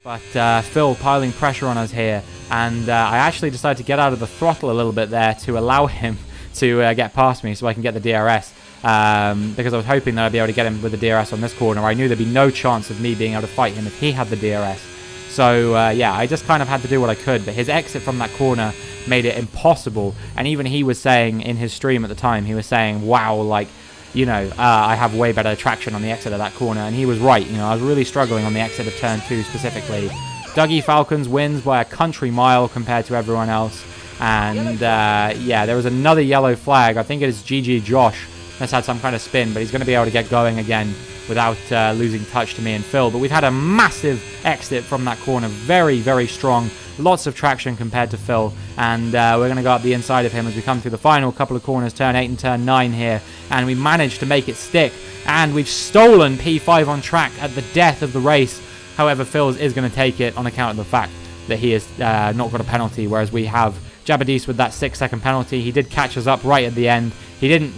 But Phil piling pressure on us here, and I actually decided to get out of the throttle a little bit there to allow him to get past me so I can get the DRS, because I was hoping that I'd be able to get him with the DRS on this corner. I knew there'd be no chance of me being able to fight him if he had the DRS. So yeah, I just kind of had to do what I could, but his exit from that corner made it impossible, and even he was saying in his stream at the time, he was saying, wow, like, you know, I have way better traction on the exit of that corner, and he was right. You know, I was really struggling on the exit of turn 2 specifically. Dougie Falcons wins by a country mile compared to everyone else, and yeah, there was another yellow flag. I think it is GG Josh that's had some kind of spin, but he's going to be able to get going again without losing touch to me and Phil. But we've had a massive exit from that corner, very, very strong. Lots of traction compared to Phil, and we're going to go up the inside of him as we come through the final couple of corners, turn 8 and turn 9 here, and we managed to make it stick, and we've stolen P5 on track at the death of the race. However, Phil is going to take it on account of the fact that he has not got a penalty, whereas we have Jabadis with that 6-second penalty. He did catch us up right at the end. He didn't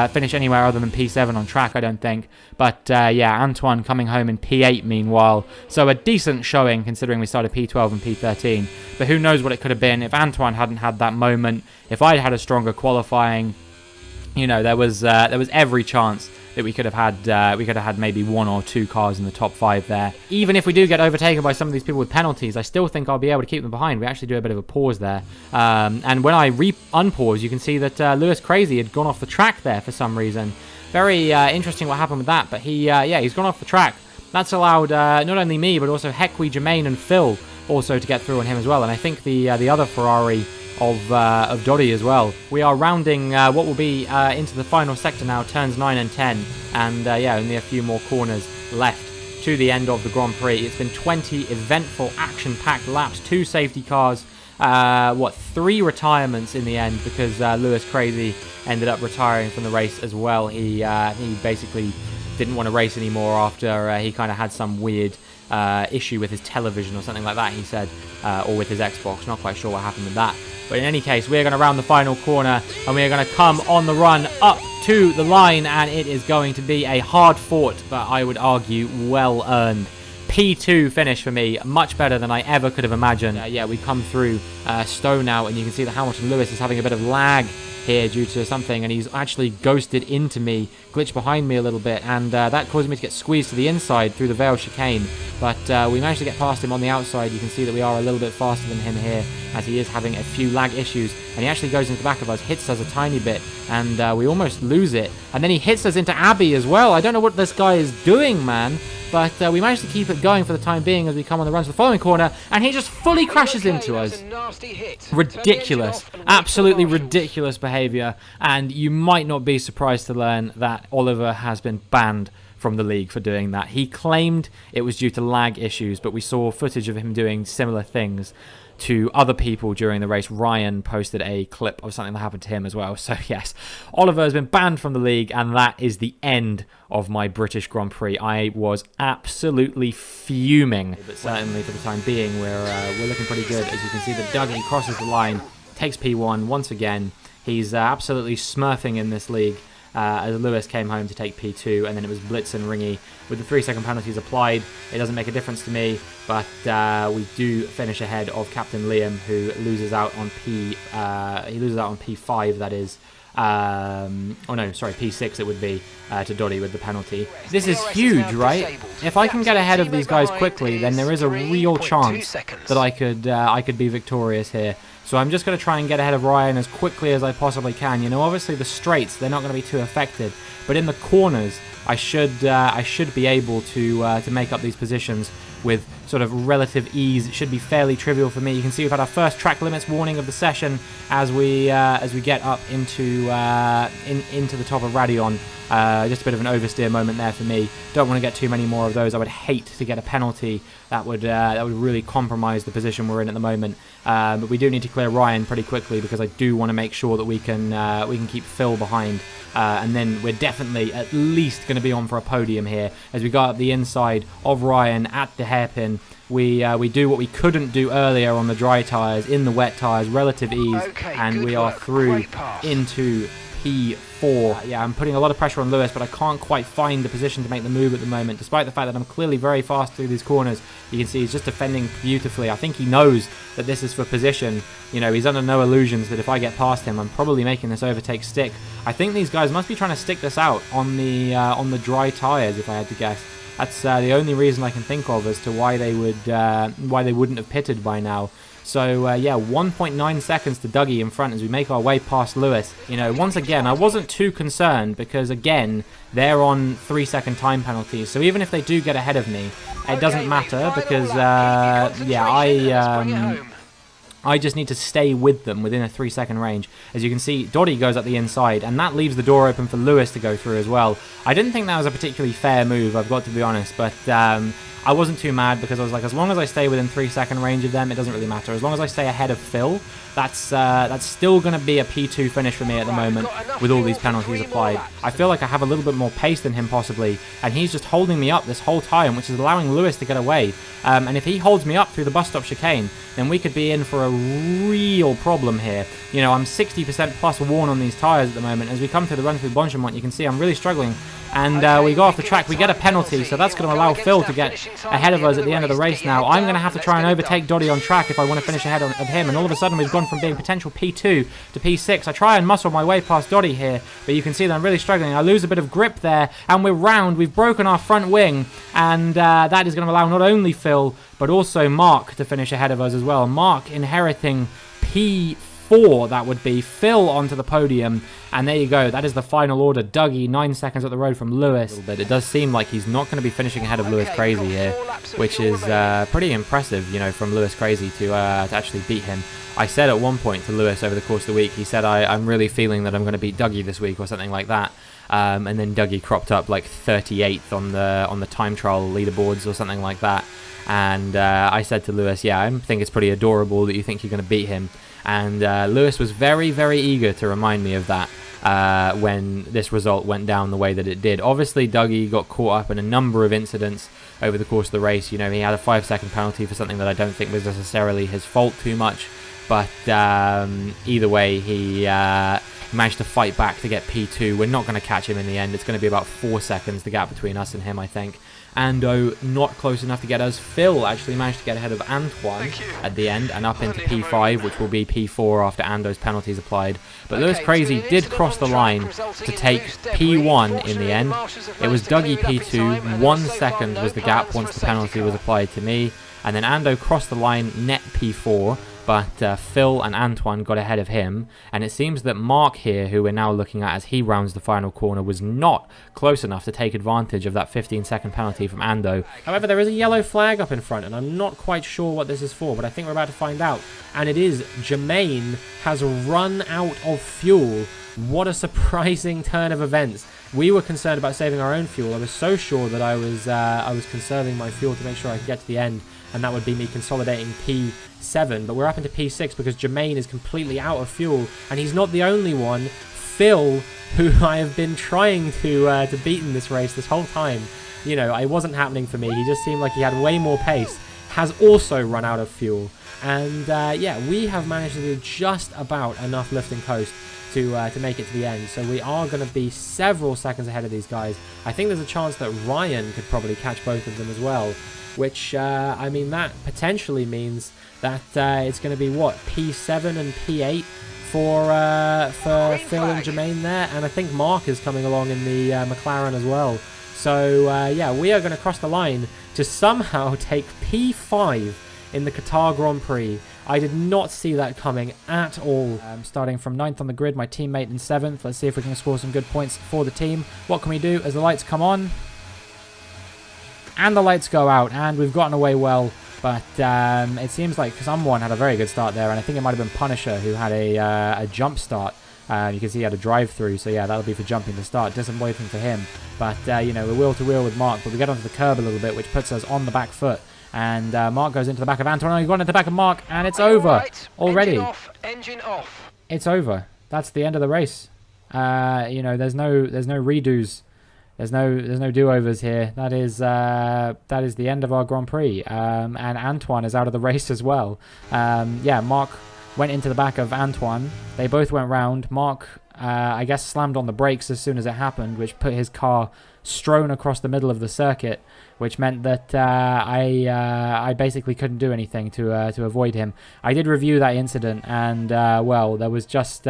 finish anywhere other than P7 on track, I don't think. But yeah, Antoine coming home in P8 meanwhile. So a decent showing considering we started P12 and P13. But who knows what it could have been if Antoine hadn't had that moment. If I'd had a stronger qualifying, you know, there was every chance that we could have had maybe 1 or 2 cars in the top 5 there. Even if we do get overtaken by some of these people with penalties, I still think I'll be able to keep them behind. We actually do a bit of a pause there. And when I unpause, you can see that Lewis Crazy had gone off the track there for some reason. Very interesting what happened with that, but yeah, he's gone off the track. That's allowed not only me, but also Hequi, Jermaine, and Phil also to get through on him as well. And I think the other Ferrari of Doddy as well. We are rounding what will be into the final sector now, turns 9 and 10, and yeah, only a few more corners left to the end of the Grand Prix. It's been 20 eventful, action-packed laps, 2 safety cars, 3 retirements in the end, because Lewis Crazy ended up retiring from the race as well. He basically didn't want to race anymore after he kind of had some weird issue with his television or something like that, he said, or with his Xbox. Not quite sure what happened with that. But in any case, we're going to round the final corner, and we're going to come on the run up to the line, and it is going to be a hard-fought, but I would argue well-earned P2 finish for me. Much better than I ever could have imagined. Yeah, we come through Stowe now, and you can see that Hamilton Lewis is having a bit of lag here due to something, and he's actually ghosted into me, glitched behind me a little bit, and that caused me to get squeezed to the inside through the Vale chicane. But we managed to get past him on the outside. You can see that we are a little bit faster than him here, as he is having a few lag issues, and he actually goes into the back of us, hits us a tiny bit, and we almost lose it. And then he hits us into Abbey as well. I don't know what this guy is doing, man, but we managed to keep it going for the time being as we come on the run to the following corner, and he just fully crashes into us. Ridiculous, absolutely ridiculous behaviour, and you might not be surprised to learn that Oliver has been banned from the league for doing that. He claimed it was due to lag issues, but we saw footage of him doing similar things to other people during the race. Ryan posted a clip of something that happened to him as well. So yes, Oliver has been banned from the league, and that is the end of my British Grand Prix. I was absolutely fuming, but certainly for the time being, we're looking pretty good. As you can see, that Dougie crosses the line, takes P1 once again. He's absolutely smurfing in this league. As Lewis came home to take P2, and then it was Blitz and Ringy with the 3-second penalties applied. It doesn't make a difference to me, but we do finish ahead of Captain Liam, who loses out on P5. That is, oh no, sorry, P6 it would be to Doddy with the penalty. This is huge, right? If I can get ahead of these guys quickly, then there is a real chance that I could be victorious here. So I'm just going to try and get ahead of Ryan as quickly as I possibly can. You know, obviously the straights, they're not going to be too affected, but in the corners, I should be able to make up these positions with sort of relative ease. It should be fairly trivial for me. You can see we've had our first track limits warning of the session as we get up into the top of Radion. Just a bit of an oversteer moment there for me. Don't want to get too many more of those. I would hate to get a penalty. That would really compromise the position we're in at the moment. But we do need to clear Ryan pretty quickly, because I do want to make sure that we can keep Phil behind. And then we're definitely at least going to be on for a podium here as we go up the inside of Ryan at the hairpin. We do what we couldn't do earlier on the dry tyres in the wet tyres, relative ease, and we are through into P4. Yeah, I'm putting a lot of pressure on Lewis, but I can't quite find the position to make the move at the moment, despite the fact that I'm clearly very fast through these corners. You can see he's just defending beautifully. I think he knows that this is for position. You know, he's under no illusions that if I get past him, I'm probably making this overtake stick. I think these guys must be trying to stick this out on the dry tires, if I had to guess. That's the only reason I can think of as to why they wouldn't have pitted by now. So yeah, 1.9 seconds to Dougie in front as we make our way past Lewis. You know, once again, I wasn't too concerned because again, they're on 3-second time penalties. So even if they do get ahead of me, it doesn't matter because yeah, I just need to stay with them within a 3-second range. As you can see, Dottie goes up the inside, and that leaves the door open for Lewis to go through as well. I didn't think that was a particularly fair move, I've got to be honest, but I wasn't too mad because I was like, as long as I stay within 3-second range of them, it doesn't really matter. As long as I stay ahead of Phil, that's still going to be a P2 finish for me at the moment with all these penalties applied. I feel like I have a little bit more pace than him possibly, and he's just holding me up this whole time, which is allowing Lewis to get away. And if he holds me up through the bus stop chicane, then we could be in for a real problem here. You know, I'm 60% plus worn on these tyres at the moment. As we come through the run through Bonchemont, you can see I'm really struggling. And we go off the track, we get a penalty, so that's going to allow Phil to get ahead of us at the end of the race now. I'm going to have to try and overtake Dottie on track if I want to finish ahead of him, and all of a sudden we've gone from being potential P2 to P6. I try and muscle my way past Dottie here, but you can see that I'm really struggling. I lose a bit of grip there, and we're round. We've broken our front wing, and that is going to allow not only Phil, but also Mark to finish ahead of us as well. Mark inheriting P4, that would be. Phil onto the podium, and there you go. That is the final order. Dougie, 9 seconds up the road from Lewis. But it does seem like he's not going to be finishing ahead of Lewis Crazy here, which is pretty impressive, you know, from Lewis Crazy to actually beat him. I said at one point to Lewis over the course of the week, he said, I'm really feeling that I'm going to beat Dougie this week or something like that. And then Dougie cropped up like 38th on the time trial leaderboards or something like that. And I said to Lewis, yeah, I think it's pretty adorable that you think you're going to beat him. And Lewis was very, very eager to remind me of that when this result went down the way that it did. Obviously, Dougie got caught up in a number of incidents over the course of the race. You know, he had a 5-second penalty for something that I don't think was necessarily his fault too much. But either way, he managed to fight back to get P2. We're not going to catch him in the end. It's going to be about 4 seconds, the gap between us and him, I think. Ando not close enough to get us. Phil actually managed to get ahead of Antoine at the end and up into P5, which will be P4 after Ando's penalties applied. But Lewis Crazy did cross the line to take P1 in the end. It was Dougie P2. 1 second was the gap once the penalty was applied to me. And then Ando crossed the line net P4. But Phil and Antoine got ahead of him, and it seems that Mark here, who we're now looking at as he rounds the final corner, was not close enough to take advantage of that 15-second penalty from Ando. However, there is a yellow flag up in front, and I'm not quite sure what this is for, but I think we're about to find out. And it is Jermaine has run out of fuel. What a surprising turn of events. We were concerned about saving our own fuel. I was so sure that I was conserving my fuel to make sure I could get to the end, and that would be me consolidating P7, but we're up into P6 because Jermaine is completely out of fuel, and he's not the only one. Phil, who I have been trying to beat in this race this whole time, you know, it wasn't happening for me. He just seemed like he had way more pace, has also run out of fuel, and yeah, we have managed to do just about enough lift and coast to make it to the end. So we are going to be several seconds ahead of these guys. I think there's a chance that Ryan could probably catch both of them as well, which, I mean, that potentially means that it's going to be, what, P7 and P8 for Phil and Jermaine there, and I think Mark is coming along in the McLaren as well. So, yeah, we are going to cross the line to somehow take P5 in the Qatar Grand Prix. I did not see that coming at all. Starting from 9th on the grid, my teammate in 7th. Let's see if we can score some good points for the team. What can we do as the lights come on? And the lights go out, and we've gotten away well, but it seems like someone had a very good start there, and I think it might have been Punisher who had a jump start. You can see he had a drive-through, so yeah, that'll be for jumping to start. Disappointing for him, but you know, we're wheel-to-wheel with Mark, but we get onto the curb a little bit, which puts us on the back foot, and Mark goes into the back of Antoine. He's gone into the back of Mark, and it's over already. Engine off. It's over. That's the end of the race. You know, there's no redos. There's no do-overs here. That is the end of our Grand Prix. And Antoine is out of the race as well. Yeah, Mark went into the back of Antoine. They both went round. Mark I guess, slammed on the brakes as soon as it happened, which put his car strewn across the middle of the circuit, which meant that I basically couldn't do anything to avoid him. I did review that incident, and well, there was just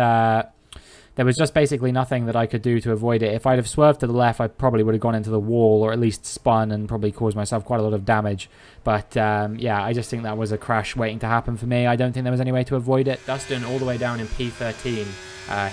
basically nothing that I could do to avoid it. If I'd have swerved to the left, I probably would have gone into the wall, or at least spun and probably caused myself quite a lot of damage. But yeah, I just think that was a crash waiting to happen for me. I don't think there was any way to avoid it. Dustin, all the way down in P13,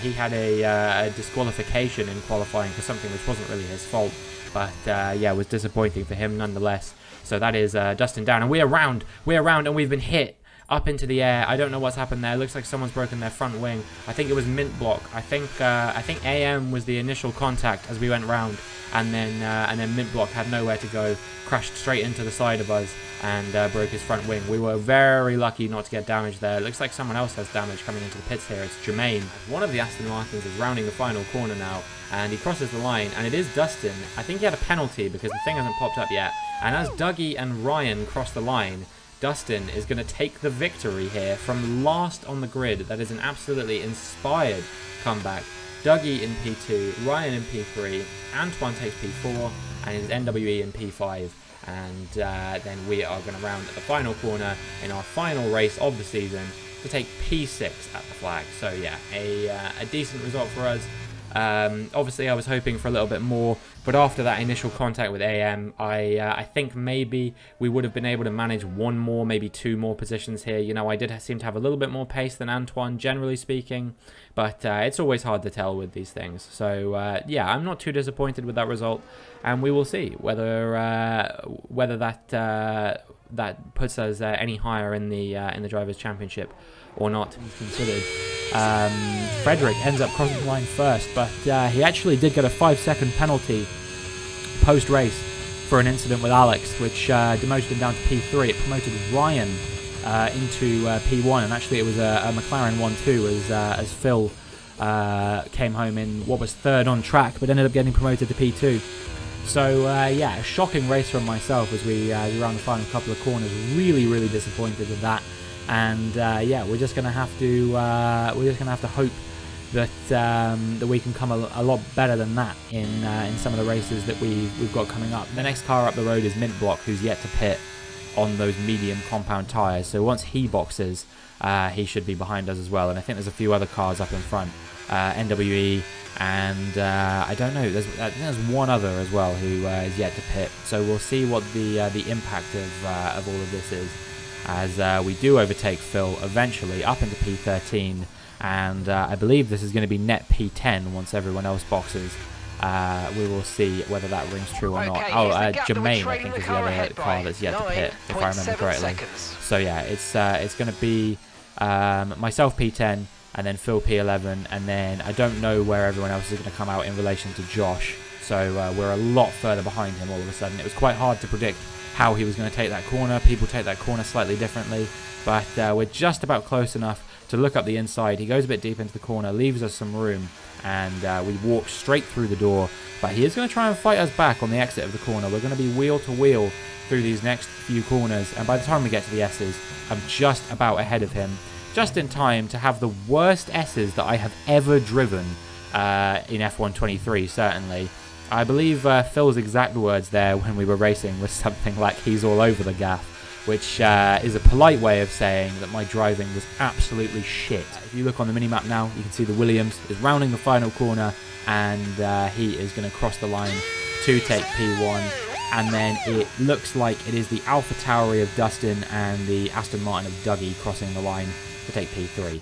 he had a disqualification in qualifying for something which wasn't really his fault. But yeah, it was disappointing for him nonetheless. So that is Dustin down. And we're around, and we've been hit up into the air. I don't know what's happened there. It looks like someone's broken their front wing. I think it was Mint Block. I think AM was the initial contact as we went round, and then Mint Block had nowhere to go, crashed straight into the side of us, and broke his front wing. We were very lucky not to get damage there. It looks like someone else has damage coming into the pits here. It's Jermaine. One of the Aston Martins is rounding the final corner now, and he crosses the line, and it is Dustin. I think he had a penalty because the thing hasn't popped up yet. And as Dougie and Ryan cross the line, Dustin is going to take the victory here from last on the grid. That is an absolutely inspired comeback. Dougie in P2, Ryan in P3, Antoine takes P4, and his NWE in P5. And then we are going to round at the final corner in our final race of the season to take P6 at the flag. So yeah, a decent result for us. Obviously I was hoping for a little bit more, but after that initial contact with AM, I think maybe we would have been able to manage one more, maybe two more positions here. You know, I did seem to have a little bit more pace than Antoine, generally speaking, but it's always hard to tell with these things. So yeah, I'm not too disappointed with that result, and we will see whether that puts us any higher in the Drivers' Championship or not. Considered. Frederick ends up crossing the line first, but he actually did get a 5-second penalty post-race for an incident with Alex, which demoted him down to P3. It promoted Ryan into P1, and actually it was a McLaren 1-2 as Phil came home in what was third on track, but ended up getting promoted to P2. So yeah, a shocking race from myself as we round the final couple of corners. Really disappointed with that. And yeah, we're just gonna have to hope that that we can come a lot better than that in some of the races that we've got coming up. The next car up the road is Mint Block, who's yet to pit on those medium compound tyres. So once he boxes, he should be behind us as well. And I think there's a few other cars up in front, NWE, and I don't know. I think there's one other as well who is yet to pit. So we'll see what the impact of all of this is, as we do overtake Phil eventually up into P13, and I believe this is going to be net P10 once everyone else boxes. We will see whether that rings true or not. Jermaine, I think, is the other car that's yet to pit, if I remember correctly. So yeah, it's going to be myself P10, and then Phil P11, and then I don't know where everyone else is going to come out in relation to Josh. So we're a lot further behind him all of a sudden. It was quite hard to predict how he was going to take that corner. People take that corner slightly differently, but we're just about close enough to look up the inside. He goes a bit deep into the corner, leaves us some room, and we walk straight through the door. But he is going to try and fight us back on the exit of the corner. We're going to be wheel to wheel through these next few corners, and by the time we get to the S's, I'm just about ahead of him, just in time to have the worst S's that I have ever driven in F1 23, certainly. I believe Phil's exact words there when we were racing was something like he's all over the gaff, which is a polite way of saying that my driving was absolutely shit. If you look on the minimap now, you can see the Williams is rounding the final corner, and he is going to cross the line to take P1, and then it looks like it is the AlphaTauri of Dustin and the Aston Martin of Dougie crossing the line to take P3.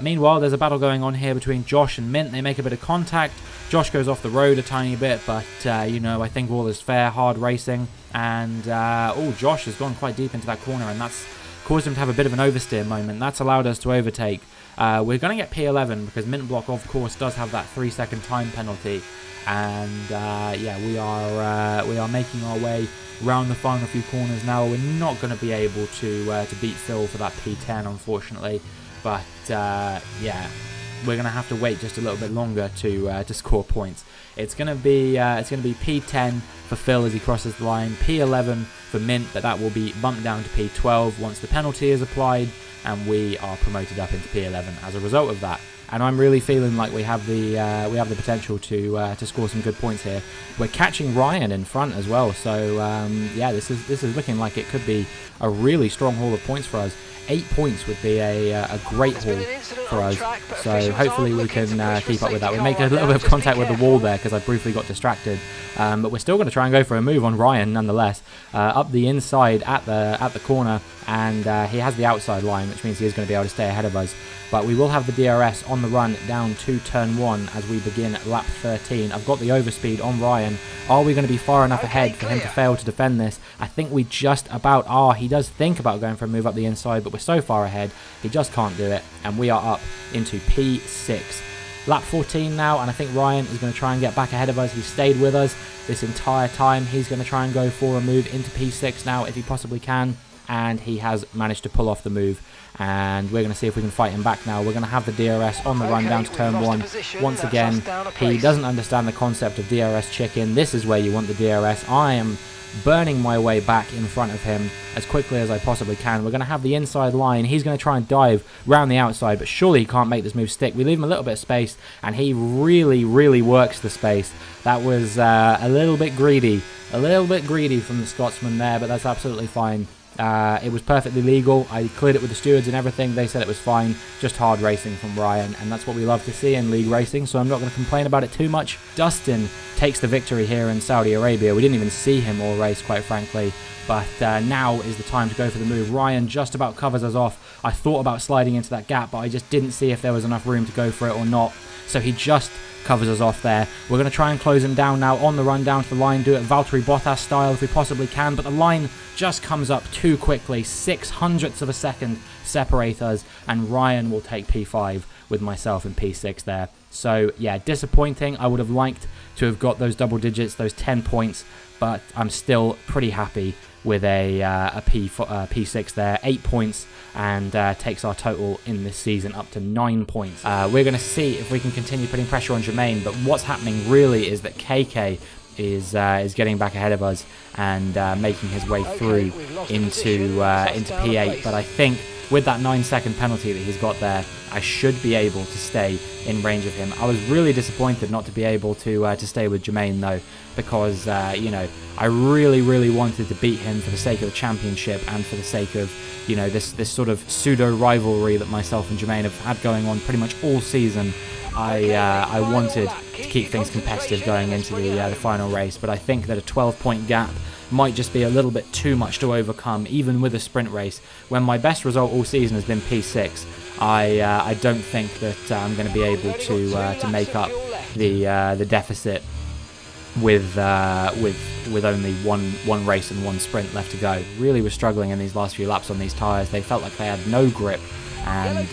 Meanwhile, there's a battle going on here between Josh and Mint. They make a bit of contact. Josh goes off the road a tiny bit, but, you know, I think all is fair, hard racing. And, Josh has gone quite deep into that corner, and that's caused him to have a bit of an oversteer moment. That's allowed us to overtake. We're going to get P11 because Mint Block, of course, does have that 3-second time penalty. And, yeah, we are making our way round the final few corners now. We're not going to be able to beat Phil for that P10, unfortunately. But, yeah, we're going to have to wait just a little bit longer to score points. It's going to be P10 for Phil as he crosses the line, P11 for Mint, but that will be bumped down to P12 once the penalty is applied, and we are promoted up into P11 as a result of that. and I'm really feeling like we have the potential to score some good points here. We're catching Ryan in front as well, so yeah, this is looking like it could be a really strong haul of points for us. 8 points would be a great haul for us, so hopefully we can keep up with that. We make a little bit of contact with the wall there because I briefly got distracted, but we're still going to try and go for a move on Ryan nonetheless. Up the inside at the corner, and he has the outside line, which means he is going to be able to stay ahead of us. But we will have the DRS on the run down to turn 1 as we begin lap 13. I've got the overspeed on Ryan. Are we going to be far enough ahead for him to fail to defend this? I think we just about are. He does think about going for a move up the inside, but we're so far ahead, he just can't do it. And we are up into P6. Lap 14 now, and I think Ryan is going to try and get back ahead of us. He stayed with us this entire time. He's going to try and go for a move into P6 now if he possibly can. And he has managed to pull off the move, and we're going to see if we can fight him back now. We're going to have the DRS on the run down to turn 1. Once again, he doesn't understand the concept of DRS chicken. This is where you want the DRS. I am burning my way back in front of him as quickly as I possibly can. We're going to have the inside line. He's going to try and dive round the outside, but surely he can't make this move stick. We leave him a little bit of space, and he really works the space. That was a little bit greedy from the Scotsman there, but that's absolutely fine. It was perfectly legal. I cleared it with the stewards and everything. They said it was fine. Just hard racing from Ryan, and that's what we love to see in league racing, so I'm not going to complain about it too much. Dustin takes the victory here in Saudi Arabia. We didn't even see him all race, quite frankly, but now is the time to go for the move. Ryan just about covers us off. I thought about sliding into that gap, but I just didn't see if there was enough room to go for it or not, so he just covers us off there. We're going to try and close him down now on the run down to the line, do it Valtteri Bottas style if we possibly can, but the line just comes up too quickly. 0.06 of a second separate us, and Ryan will take P5 with myself in P6 there. So yeah, disappointing. I would have liked to have got those double digits, those 10 points, but I'm still pretty happy with a P6 there. 8 points, and takes our total in this season up to 9 points. We're going to see if we can continue putting pressure on Jermaine, but what's happening really is that KK is getting back ahead of us and making his way through into P8. But I think with that 9-second penalty that he's got there, I should be able to stay in range of him. I was really disappointed not to be able to stay with Jermaine though, because you know, I really wanted to beat him for the sake of the championship and for the sake of, you know, this sort of pseudo rivalry that myself and Jermaine have had going on pretty much all season. I wanted to keep things competitive going into the final race, but I think that a 12-point gap might just be a little bit too much to overcome, even with a sprint race. When my best result all season has been P6, I don't think that I'm going to be able to make up the deficit with only one race and one sprint left to go. Really was struggling in these last few laps on these tyres. They felt like they had no grip, and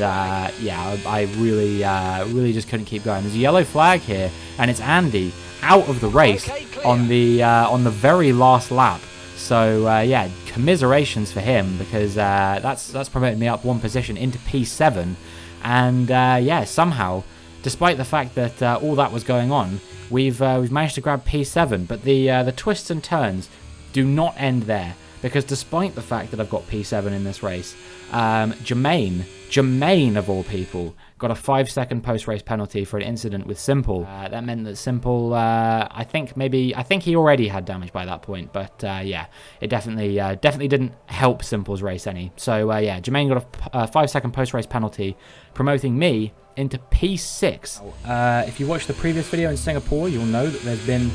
yeah, I really just couldn't keep going. There's a yellow flag here, and it's Andy out of the race on the very last lap. So yeah, commiserations for him, because that's promoted me up one position into P7, and yeah, somehow, despite the fact that all that was going on, we've managed to grab P7. But the twists and turns do not end there, because despite the fact that I've got P7 in this race, Jermaine of all people got a 5-second post-race penalty for an incident with Simple. That meant that Simple, I think he already had damage by that point, but yeah, it definitely didn't help Simple's race any. So yeah, Jermaine got a 5-second post-race penalty, promoting me into P6. If you watched the previous video in Singapore, you'll know that there's been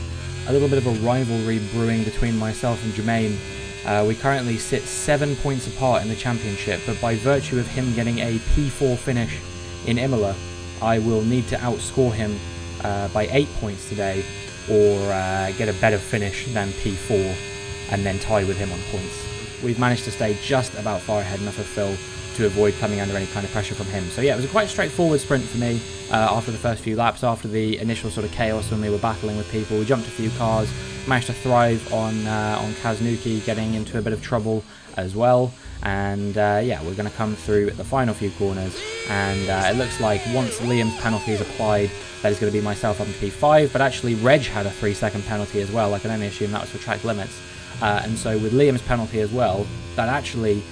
a little bit of a rivalry brewing between myself and Jermaine. We currently sit 7 points apart in the championship, but by virtue of him getting a P4 finish in Imola, I will need to outscore him by 8 points today, or get a better finish than P4 and then tie with him on points. We've managed to stay just about far ahead enough of Phil to avoid coming under any kind of pressure from him. So yeah, it was a quite straightforward sprint for me after the first few laps, after the initial sort of chaos when we were battling with people. We jumped a few cars, managed to thrive on Kaznuki getting into a bit of trouble as well, and yeah, we're going to come through at the final few corners, and it looks like once Liam's penalty is applied, that is going to be myself up to P5, but actually Reg had a 3-second penalty as well. I can only assume that was for track limits, and so with Liam's penalty as well, that actually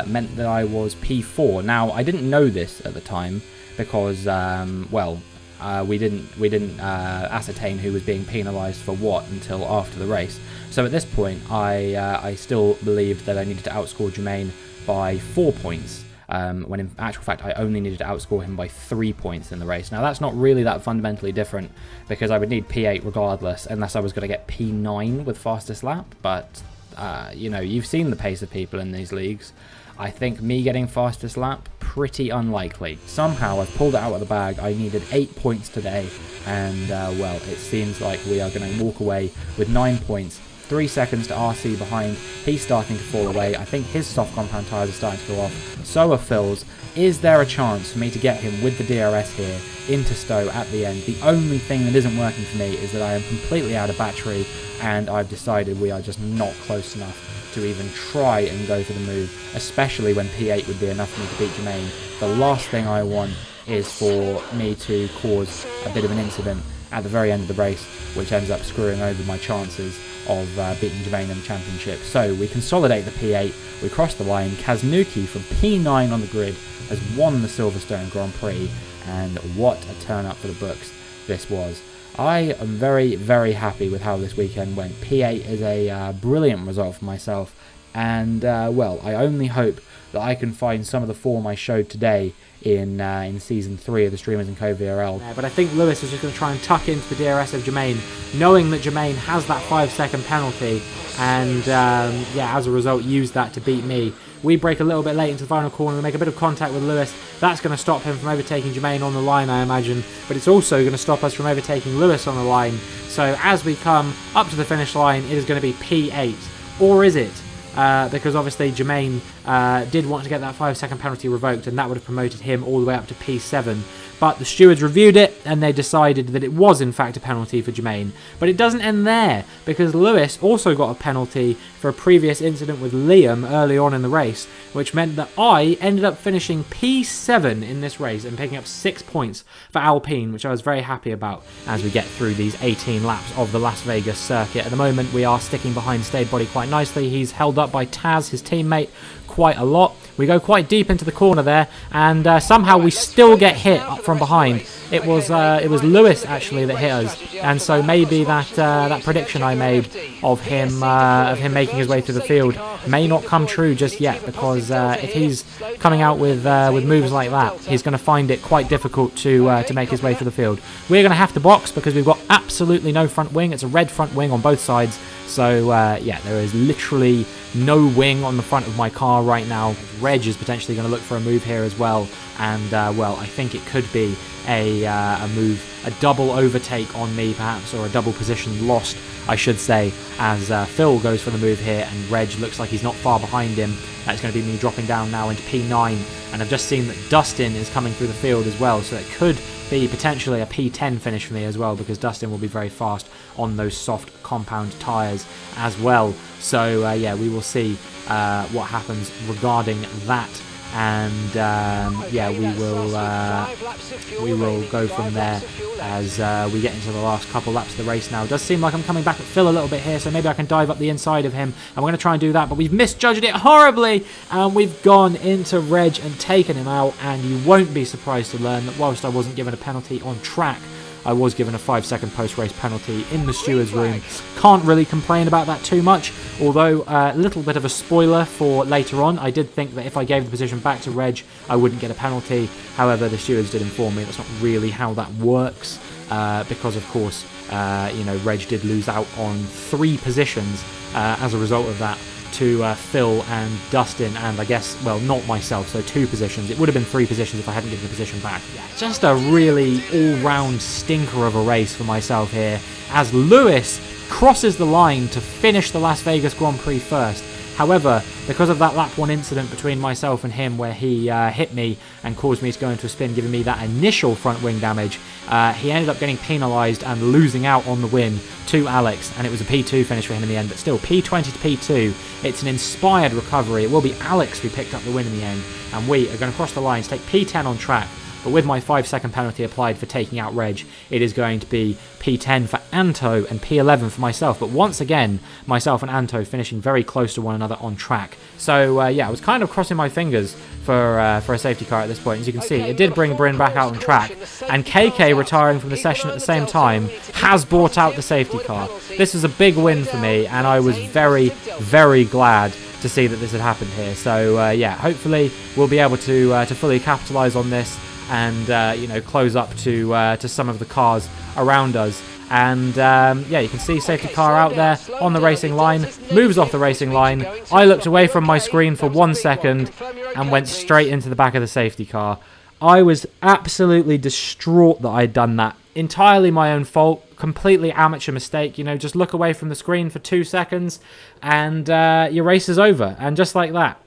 meant that I was P4. Now, I didn't know this at the time, because, we didn't ascertain who was being penalised for what until after the race. So at this point, I still believed that I needed to outscore Jermaine by 4 points, when in actual fact I only needed to outscore him by 3 points in the race. Now that's not really that fundamentally different, because I would need P8 regardless, unless I was going to get P9 with fastest lap, but you know, you've seen the pace of people in these leagues. I think me getting fastest lap, pretty unlikely. Somehow I've pulled it out of the bag. I needed 8 points today, and well, it seems like we are going to walk away with 9 points. 3 seconds to RC behind. He's starting to fall away. I think his soft compound tyres are starting to go off. So are Phil's. Is there a chance for me to get him with the DRS here into Stowe at the end? The only thing that isn't working for me is that I am completely out of battery, and I've decided we are just not close enough to even try and go for the move, especially when P8 would be enough for me to beat Jermaine. The last thing I want is for me to cause a bit of an incident at the very end of the race, which ends up screwing over my chances of beating Jermaine in the championship. So we consolidate the P8, we cross the line. Kaznuki from P9 on the grid has won the Silverstone Grand Prix, and what a turn up for the books this was. I am very, very happy with how this weekend went. P8 is a brilliant result for myself, and well, I only hope that I can find some of the form I showed today in Season 3 of the Streamers and Co VRL. But I think Lewis is just going to try and tuck into the DRS of Jermaine, knowing that Jermaine has that 5-second penalty, and yeah, as a result, use that to beat me. We break a little bit late into the final corner, we make a bit of contact with Lewis. That's going to stop him from overtaking Jermaine on the line, I imagine, but it's also going to stop us from overtaking Lewis on the line. So as we come up to the finish line, it is going to be P8. Or is it? Because obviously Jermaine did want to get that 5-second penalty revoked, and that would have promoted him all the way up to P7. But the stewards reviewed it, and they decided that it was in fact a penalty for Jermaine. But it doesn't end there, because Lewis also got a penalty for a previous incident with Liam early on in the race, which meant that I ended up finishing P7 in this race and picking up 6 points for Alpine, which I was very happy about as we get through these 18 laps of the Las Vegas circuit. At the moment, we are sticking behind Stayed Body quite nicely. He's held up by Taz, his teammate, quite a lot. We go quite deep into the corner there, and somehow we still get hit up from behind. It was Lewis actually that hit us, and so maybe that prediction I made of him making his way through the field may not come true just yet, because if he's coming out with moves like that, he's going to find it quite difficult to make his way through the field. We're going to have to box because we've got absolutely no front wing. It's a red front wing on both sides, so yeah, there is literally no wing on the front of my car right now. Reg is potentially going to look for a move here as well, and well, I think it could be a move, a double overtake on me perhaps, or a double position lost, I should say, as Phil goes for the move here, and Reg looks like he's not far behind him. That's going to be me dropping down now into P9, and I've just seen that Dustin is coming through the field as well, so it could be potentially a P10 finish for me as well, because Dustin will be very fast on those soft compound tyres as well. So yeah, we will see what happens regarding that, and yeah, we will go from there as we get into the last couple laps of the race now. It does seem like I'm coming back at Phil a little bit here, so maybe I can dive up the inside of him, and we're going to try and do that, but we've misjudged it horribly, and we've gone into Reg and taken him out. And you won't be surprised to learn that whilst I wasn't given a penalty on track, I was given a 5-second post-race penalty in the stewards' room. Can't really complain about that too much, although a little bit of a spoiler for later on. I did think that if I gave the position back to Reg, I wouldn't get a penalty. However, the stewards did inform me that's not really how that works, because of course, you know, Reg did lose out on 3 positions as a result of that, to Phil and Dustin, and I guess, well, not myself, so 2 positions. It would have been 3 positions if I hadn't given the position back. Yeah, just a really all-round stinker of a race for myself here, as Lewis crosses the line to finish the Las Vegas Grand Prix first. However, because of that lap 1 incident between myself and him, where he hit me and caused me to go into a spin, giving me that initial front wing damage, he ended up getting penalised and losing out on the win to Alex, and it was a P2 finish for him in the end. But still, P20 to P2, it's an inspired recovery. It will be Alex who picked up the win in the end, and we are going to cross the lines, take P10 on track. But with my 5-second penalty applied for taking out Reg, it is going to be P10 for Anto and P11 for myself, but once again, myself and Anto finishing very close to one another on track. So yeah, I was kind of crossing my fingers for a safety car at this point. As you can see, it did bring Bryn back out on track, and KK retiring from the session at the same time has brought out the safety car. This was a big win for me, and I was very, very glad to see that this had happened here. So yeah, hopefully we'll be able to fully capitalise on this and you know, close up to some of the cars around us. And yeah, you can see safety car out there on the racing line, moves off the racing line. I looked away from my screen for 1 second and went straight into the back of the safety car. I was absolutely distraught that I'd done that. Entirely my own fault, completely amateur mistake. You know, just look away from the screen for 2 seconds and your race is over. And just like that,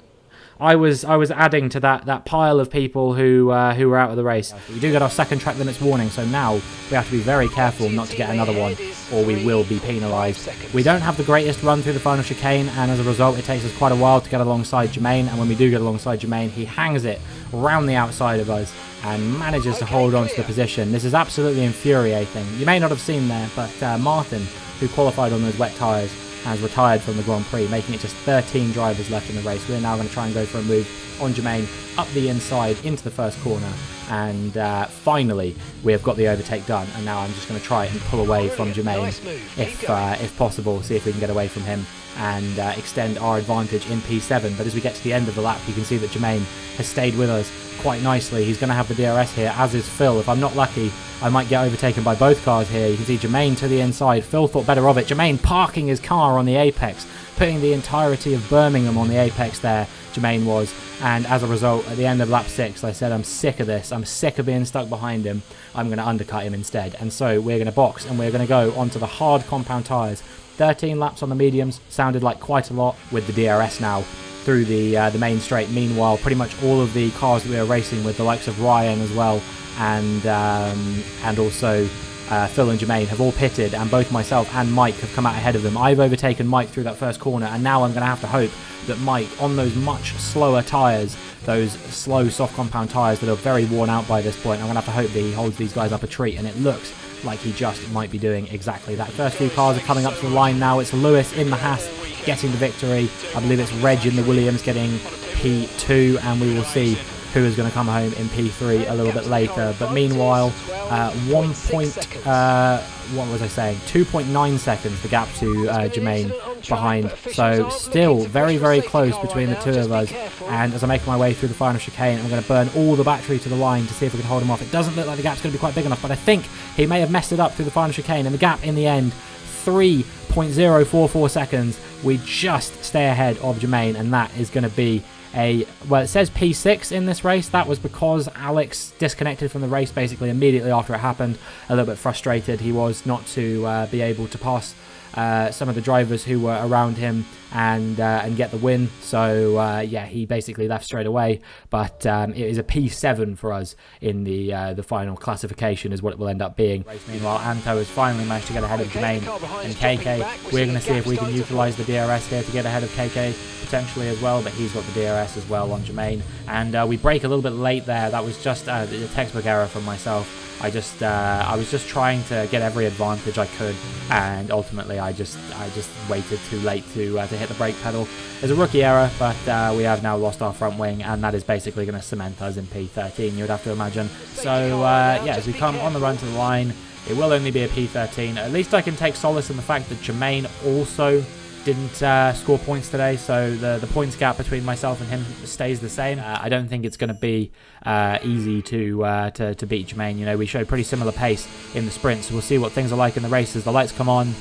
I was adding to that pile of people who were out of the race. We do get our second track limits warning, so now we have to be very careful not to get another one, or we will be penalised. We don't have the greatest run through the final chicane, and as a result, it takes us quite a while to get alongside Jermaine. And when we do get alongside Jermaine, he hangs it round the outside of us and manages to hold on to the position. This is absolutely infuriating. You may not have seen there, but Martin, who qualified on those wet tyres, has retired from the Grand Prix, making it just 13 drivers left in the race. We're now going to try and go for a move on Jermaine up the inside into the first corner, and finally we have got the overtake done. And now I'm just going to try and pull away from Jermaine if possible, see if we can get away from him and extend our advantage in P7. But as we get to the end of the lap, you can see that Jermaine has stayed with us quite nicely. He's going to have the DRS here, as is Phil. If I'm not lucky, I might get overtaken by both cars here. You can see Jermaine to the inside. Phil thought better of it. Jermaine parking his car on the apex, putting the entirety of Birmingham on the apex there, Jermaine was. And as a result, at the end of lap 6, I said, I'm sick of this. I'm sick of being stuck behind him. I'm going to undercut him instead. And so we're going to box, and we're going to go onto the hard compound tyres. 13 laps on the mediums sounded like quite a lot with the DRS now through the main straight. Meanwhile, pretty much all of the cars that we were racing with, the likes of Ryan as well, and also Phil and Jermaine, have all pitted, and both myself and Mike have come out ahead of them. I've overtaken Mike through that first corner, and now I'm going to have to hope that Mike, on those much slower tyres, those slow soft compound tyres that are very worn out by this point, I'm going to have to hope that he holds these guys up a treat, and it looks like he just might be doing exactly that. First few cars are coming up to the line now. It's Lewis in the Haas getting the victory. I believe it's Reg in the Williams getting P2, and we will see who is going to come home in P3 a little bit later. But meanwhile, 2.9 seconds the gap to Jermaine behind. So still very, very close between the two of us. And as I make my way through the final chicane, I'm going to burn all the battery to the line to see if we can hold him off. It doesn't look like the gap's going to be quite big enough, but I think he may have messed it up through the final chicane. And the gap in the end, 3.044 seconds. We just stay ahead of Jermaine, and that is going to be well, it says P6 in this race. That was because Alex disconnected from the race basically immediately after it happened. A little bit frustrated he was not to be able to pass some of the drivers who were around him and get the win. So yeah, he basically left straight away. But it is a P7 for us in the final classification is what it will end up being. Meanwhile, Anto has finally managed to get ahead of Jermaine and KK. We're going to see if we can utilise the DRS here to get ahead of KK potentially as well, but he's got the DRS as well on Jermaine. And we break a little bit late there. That was just a textbook error from myself. I was just trying to get every advantage I could, and ultimately I just waited too late to hit the brake pedal. It's a rookie error, but we have now lost our front wing, and that is basically going to cement us in P13, you would have to imagine. So yeah, as we come on the run to the line, it will only be a P13. At least I can take solace in the fact that Jermaine also didn't score points today, so the points gap between myself and him stays the same. I don't think it's going to be easy to beat Jermaine. You know, we showed pretty similar pace in the sprint, so we'll see what things are like in the races. The lights come on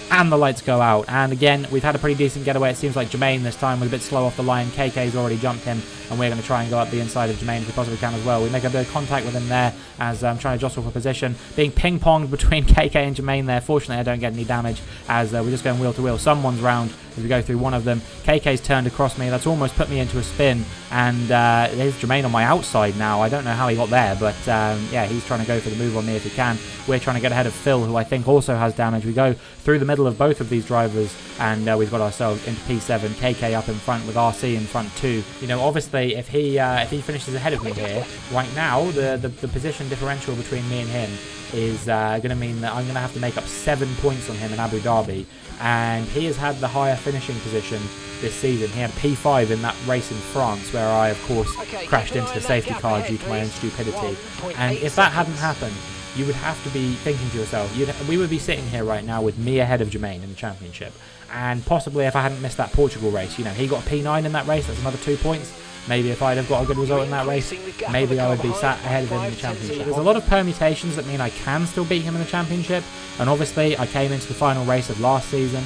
and the lights go out, and again we've had a pretty decent getaway. It seems like Jermaine this time was a bit slow off the line. KK's already jumped him, and we're going to try and go up the inside of Jermaine if we possibly can as well. We make a bit of contact with him there as I'm trying to jostle for position, being ping-ponged between KK and Jermaine there. Fortunately I don't get any damage as we're just going wheel to wheel. Someone's round as we go through one of them. KK's turned across me. That's almost put me into a spin, and there's Jermaine on my outside now. I don't know how he got there, but yeah, he's trying to go for the move on me if he can. We're trying to get ahead of Phil, who I think also has damage. We go through the middle of both of these drivers, and we've got ourselves into P7. KK up in front with RC in front too. You know, obviously, if he finishes ahead of me here, right now, the position differential between me and him is going to mean that I'm going to have to make up 7 points on him in Abu Dhabi, and he has had the higher finishing position this season. He had P5 in that race in France, where I, of course, crashed into the safety car due to my own stupidity. And if that hadn't happened, you would have to be thinking to yourself, we would be sitting here right now with me ahead of Jermaine in the championship. And possibly if I hadn't missed that Portugal race, you know, he got a P9 in that race, that's another 2 points. Maybe if I'd have got a good result in that race, maybe I would be sat ahead of him in the championship. There's a lot of permutations that mean I can still beat him in the championship. And obviously, I came into the final race of last season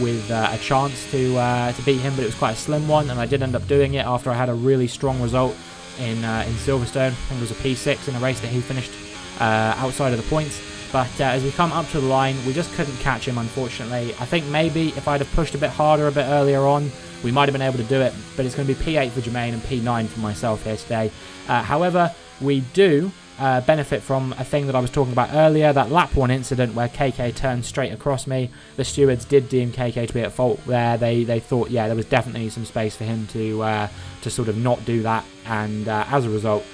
with a chance to beat him, but it was quite a slim one, and I did end up doing it after I had a really strong result in Silverstone. I think it was a P6 in a race that he finished outside of the points. But as we come up to the line, we just couldn't catch him, unfortunately. I think maybe if I'd have pushed a bit harder a bit earlier on, we might have been able to do it, but it's going to be P8 for Jermaine and P9 for myself here today. However, we do benefit from a thing that I was talking about earlier, that lap 1 incident where KK turned straight across me. The stewards did deem KK to be at fault there. They thought, yeah, there was definitely some space for him to sort of not do that, and as a result,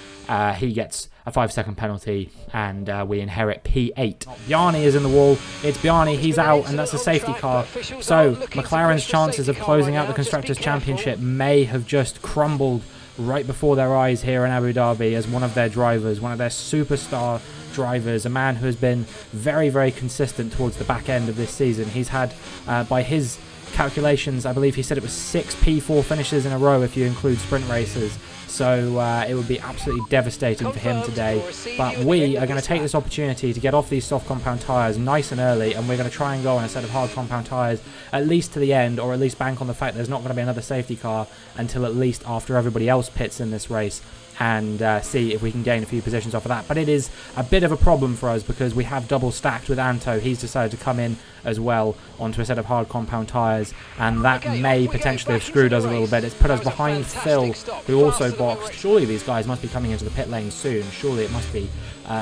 he gets a 5-second penalty, and we inherit P8. Bjarni is in the wall. It's Bjarni. He's out, and that's a safety car. So McLaren's chances of closing out the Constructors' Championship may have just crumbled right before their eyes here in Abu Dhabi, as one of their drivers, one of their superstar drivers, a man who has been very, very consistent towards the back end of this season. He's had, by his calculations, I believe he said it was 6 P4 finishes in a row if you include sprint races. So it would be absolutely devastating for him today. But we are going to take this opportunity to get off these soft compound tyres nice and early, and we're going to try and go on a set of hard compound tyres at least to the end, or at least bank on the fact there's not going to be another safety car until at least after everybody else pits in this race, and see if we can gain a few positions off of that. But it is a bit of a problem for us because we have double stacked with Anto. He's decided to come in as well onto a set of hard compound tyres, and that may potentially have screwed us a little bit. It's put us behind Phil, who also boxed. Surely these guys must be coming into the pit lane soon. Surely it must be,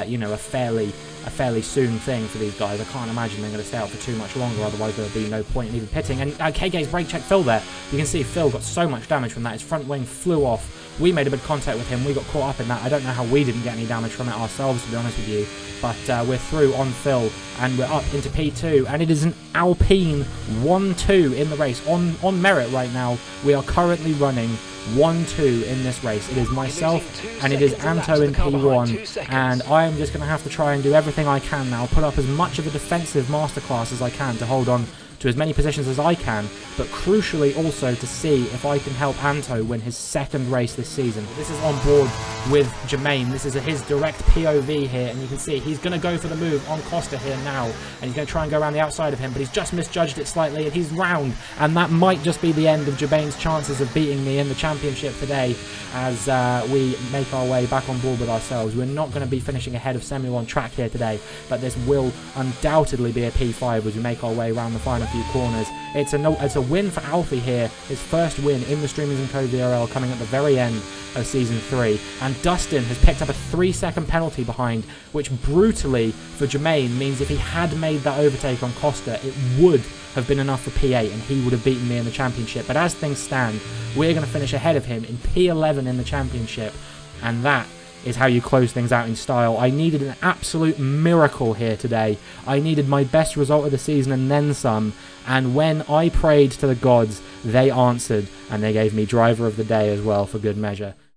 you know, a fairly soon thing for these guys. I can't imagine they're going to stay out for too much longer, otherwise there'll be no point in even pitting. And KK's brake check Phil there. You can see Phil got so much damage from that. His front wing flew off. We made a bit of contact with him. We got caught up in that. I don't know how we didn't get any damage from it ourselves, to be honest with you. But we're through on Phil, and we're up into P2. And it is an Alpine 1-2 in the race. On merit right now, we are currently running 1-2 in this race. It is myself and it is Anto in P1, and I am just going to have to try and do everything I can now, put up as much of a defensive masterclass as I can to hold on to as many positions as I can, but crucially also to see if I can help Anto win his second race this season. This is on board with Jermaine. This is his direct POV here, and you can see he's going to go for the move on Costa here now, and he's going to try and go around the outside of him, but he's just misjudged it slightly, and he's round, and that might just be the end of Jermaine's chances of beating me in the championship today, as we make our way back on board with ourselves. We're not going to be finishing ahead of Samuel on track here today, but this will undoubtedly be a P5 as we make our way around the final few corners. It's a win for Alfie here, his first win in the Streamers and Co VRL, coming at the very end of Season 3. And Dustin has picked up a 3-second penalty behind, which brutally for Jermaine means if he had made that overtake on Costa, it would have been enough for P8 and he would have beaten me in the championship. But as things stand, we're going to finish ahead of him in P11 in the championship, and that is how you close things out in style. I needed an absolute miracle here today. I needed my best result of the season and then some, and when I prayed to the gods, they answered, and they gave me driver of the day as well for good measure.